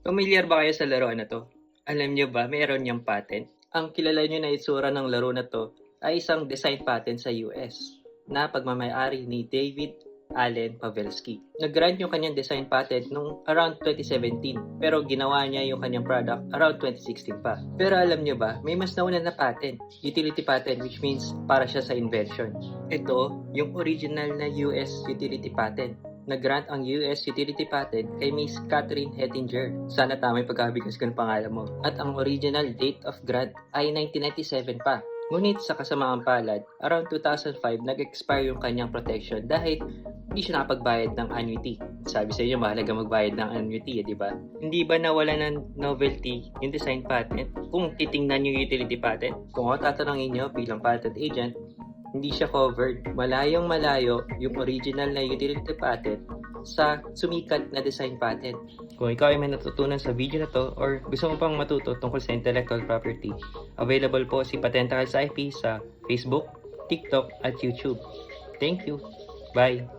Pamilyar ba kayo sa laruan na 'to? Alam niyo ba meron niyang patent? Ang kilala niyo na itsura ng laro na 'to ay isang design patent sa US na pagmamay-ari ni David Allen Pavelski. Nag-grant yung kanyang design patent nung around 2017 pero ginawa niya yung kanyang product around 2016 pa. Pero alam niyo ba, may mas nauna na patent, utility patent, which means para siya sa invention. Ito, yung original na US utility patent. Nag-grant ang US utility patent kay Miss Catherine Hettinger. Sana tama yung pagkabigkas ko ng pangalan mo. At ang original date of grant ay 1997 pa. Ngunit sa kasamaang palad, around 2005 nag-expire yung kanyang protection dahil hindi siya nakapagbayad ng annuity. Sabi sa inyo, mahalaga magbayad ng annuity, di ba? Hindi ba nawala ng novelty yung design patent? Kung titingnan yung utility patent, kung ako tatanungin nyo bilang patent agent, hindi siya covered. Malayong malayo yung original na utility patent sa sumikat na design patent. Kung ikaw ay may natutunan sa video na to or gusto mo pang matuto tungkol sa intellectual property, available po si Patenta Cards IP sa Facebook, TikTok at YouTube. Thank you. Bye!